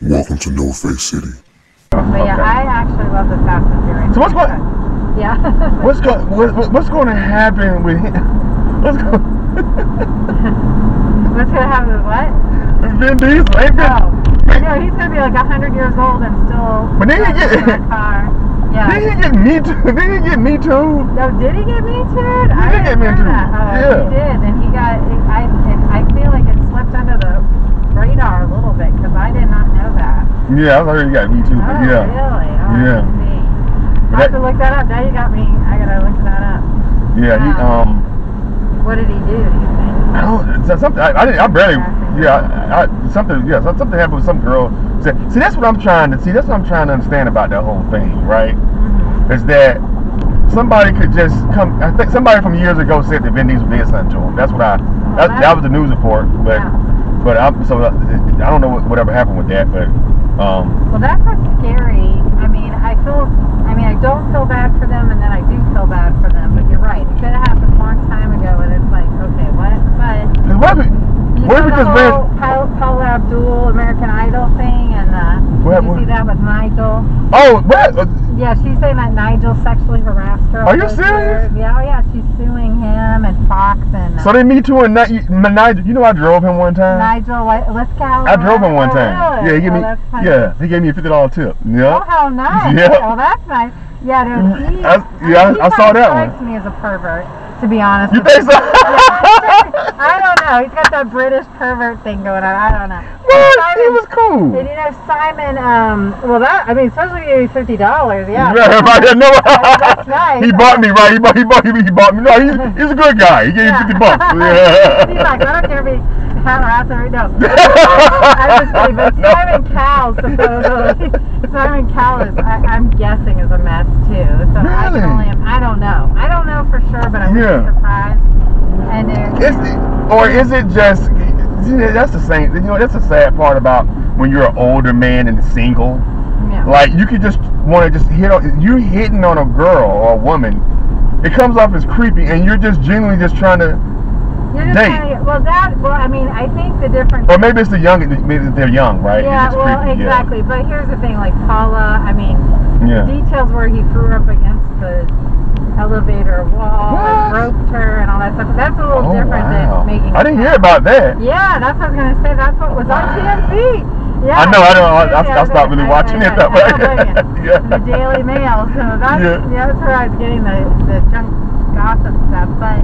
Welcome to No Face City. But yeah, I actually love the Fast and Furious. So what's going? Yeah. What's going to happen with him? What's gonna happen with what? Vin Diesel. Ain't Vin? Oh, I know he's gonna be like 100 years old and still. But then he get. in a car. Yeah. Did he get me too? Did he get me too? No, did he get me too? He did get me too. Yeah. He did, and he got. I feel like it slipped under the radar a little bit because I did not know that. Yeah, I heard he got me too. But Oh, yeah. really? Oh, Yeah. I have to look that up. Now you got me. I gotta look that up. Yeah. He What did he do? Do you think? I don't. Something. I barely. Yeah. Something. Yeah. Something happened with some girl. See, that's what I'm trying to see. That's what I'm trying to understand about that whole thing, right? Mm-hmm. Is that somebody could just come. I think somebody from years ago said that Vin Diesel did something to him. That's what that was the news report. But I don't know whatever happened with that. But well, that's what's scary. I mean, I don't feel bad for them, and then I do feel bad for them. But you're right. It could have happened a long time ago, and it's like, okay, what? But what if we just ran? Paula Abdul American Idol thing, and did you see that with Nigel? Oh, what? Yeah, she's saying that Nigel sexually harassed her. Are you serious? Yeah, oh yeah, she's suing him and Fox and. So they Me Too and Nigel. You know, I drove him one time. Nigel Lithgow. I drove him one time. Really? Yeah, he gave me. Yeah, he gave me a $50 tip. Yeah. Oh, how nice. Yeah. Oh, that's nice. Yeah, dude. I saw that one. He strikes me as a pervert, to be honest. You think so? I don't know. He's got that British pervert thing going on. I don't know. What? He was cool. And you know, Simon, especially $50, yeah. Yeah, right. No, that's nice. He bought me, right? He bought me. No, he's a good guy. He gave me $50. Yeah. He's like, I don't care if he harassing right now. I'm just kidding, but Simon Cowell, supposedly. Simon Cowell I'm guessing, is a mess too. So really? I don't know. I don't know for sure, but I would be surprised. And is it just? That's the same. You know, that's the sad part about when you're an older man and single. Yeah. Like you could just want to just you're hitting on a girl or a woman. It comes off as creepy, and you're just genuinely just trying to date. I mean, I think the difference. Or maybe it's maybe they're young, right? Yeah, it's well, creepy, exactly. Yeah. But here's the thing, like Paula, I mean, the details where he threw her up against the elevator wall and roped her and all that stuff. That's a little different than making. I didn't hear about that. Yeah, that's what I was gonna say. That's what was on TMZ. Yeah, I know. I stopped really watching it that way. Yeah. The Daily Mail. So that's where I was getting the junk gossip stuff. But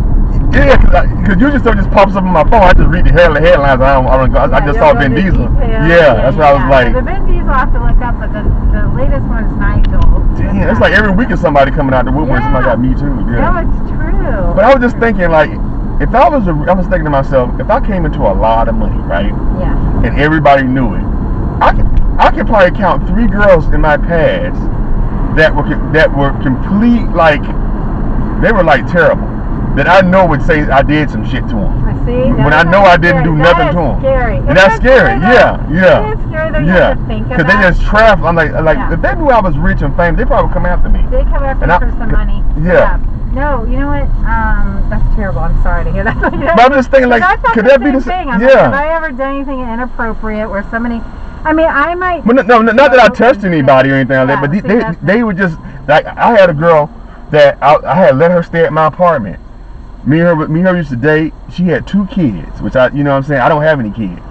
yeah, because usually stuff just pops up on my phone. I just read the headlines. I just saw Vin Diesel. Yeah, that's what I was like. The Vin Diesel I have to look up, but the latest one is Nigel. Damn, it's like every week is somebody coming out the woodwork. Somebody got Me Too. Yeah. No, it's true. But I was just thinking, like, if I was thinking to myself, if I came into a lot of money, right? Yeah. And everybody knew it, I could probably count 3 girls in my past that were complete, like, they were like terrible. That I know would say I did some shit to them. I see. When I know I didn't do nothing to them. Scary. And that's scary. Yeah. It is scary that you have to think about. Because they just trap. I'm like, if they knew I was rich and famous, they probably come after me. They come after you for some money. Yeah. No, you know what? That's terrible. I'm sorry to hear that. But I'm just thinking, like, could that be the thing? Like, have I ever done anything inappropriate where somebody? I mean, I might. But no, not that I touched anybody or anything like that. But they would just like. I had a girl that I had let her stay at my apartment. Me and her used to date. She had 2 kids, which you know what I'm saying? I don't have any kids.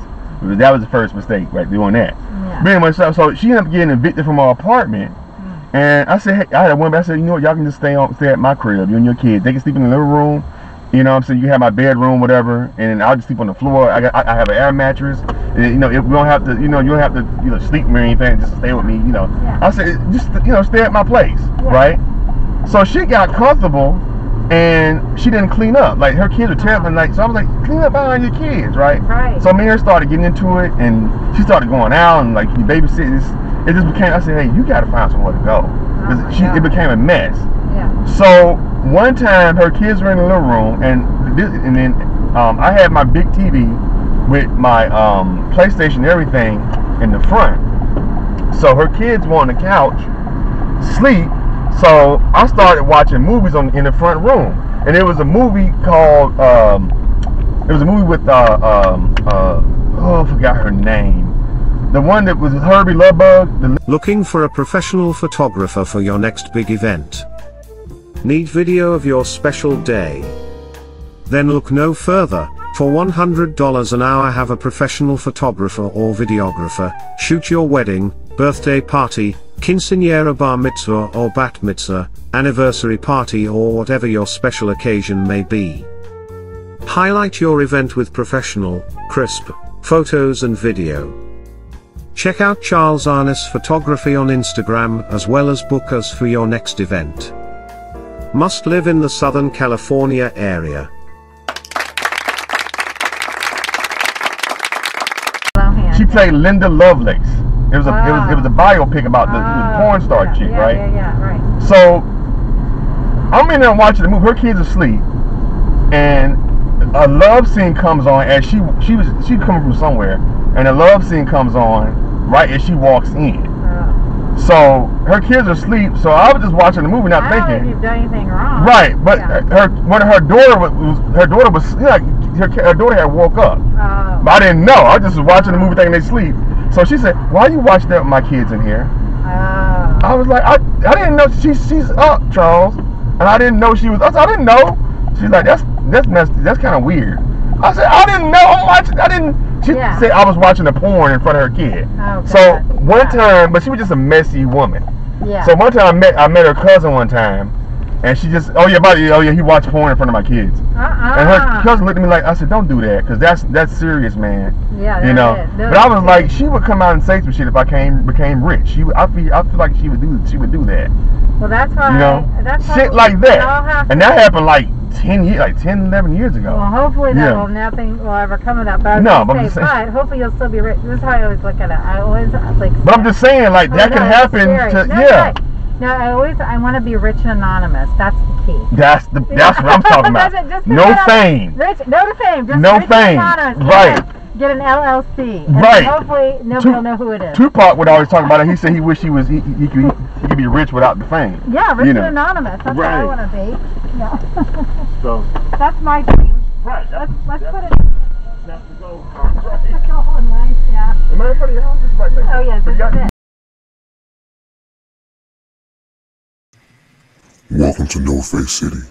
That was the first mistake, right, doing that. Yeah. But anyway, so she ended up getting evicted from our apartment. And I said, hey, I had a woman, I said, you know what, y'all can just stay at my crib, you and your kids. They can sleep in the living room. You know what I'm saying? You have my bedroom, whatever, and I'll just sleep on the floor. I have an air mattress. And, you know, we don't have to, you don't have to, sleep or anything. Just stay with me, you know. Yeah. I said, just, stay at my place, right? So she got comfortable. And she didn't clean up. Like, her kids were terrible. Like, so I was like, clean up behind your kids, right? Right. So me and her started getting into it, and she started going out and like babysitting. It just became. I said, hey, you got to find somewhere to go. It became a mess. Yeah. So one time, her kids were in the living room, and then I had my big TV with my PlayStation and everything in the front. So her kids were on the couch, sleep. So I started watching movies in the front room, and it was a movie called with I forgot her name. the one that was Herbie Lovebug. Looking for a professional photographer for your next big event? Need video of your special day? Then look no further. For $100 an hour, have a professional photographer or videographer shoot your wedding, birthday party, quinceañera, bar mitzvah or bat mitzvah, anniversary party, or whatever your special occasion may be. Highlight your event with professional, crisp photos and video. Check out Charles Arness Photography on Instagram, as well as book us for your next event. Must live in the Southern California area. She played Linda Lovelace. It was a biopic about the porn star chick, right? Yeah, right. So I'm in there watching the movie. Her kids are asleep, and a love scene comes on as she coming from somewhere, and a love scene comes on right as she walks in. So her kids are asleep. So I was just watching the movie, not thinking. I don't think you've done anything wrong. Right, but her daughter had woke up. But I didn't know. I just was watching the movie thinking they sleep. So she said, "Why you watching that with my kids in here?" I was like, I didn't know she's up, Charles, and I didn't know she was. I didn't know. She's like, that's kind of weird. I said, I didn't know. I'm watching. I didn't. She said I was watching the porn in front of her kid. So one time, but she was just a messy woman. So one time I met her cousin one time, and she just, he watched porn in front of my kids. And her cousin looked at me like, I said, don't do that, because that's serious, man. You know. But I was like, she would come out and say some shit if I became rich. I feel like she would do that. Well, that's why. You know, shit like that. And that happened like 10, 11 years ago. Well, hopefully nothing will ever come of that. But hopefully you'll still be rich. This is how I always look at it. I always like. But I'm just saying, like that can happen. Right. No, I want to be rich and anonymous. That's the key. That's what I'm talking about. No fame. No fame. Just no rich fame. And anonymous. Right. Get an LLC. And right. Hopefully nobody will know who it is. Tupac would always talk about it. He said he wished he could be rich without the fame. Yeah, rich and anonymous. That's what I want to be. Yeah. So. That's my dream. Right. Let's put it. That's the goal. Right. Oh, nice. Yeah. Am I in front of your house? This is right there. Oh yeah, this is it. Welcome to No Face City.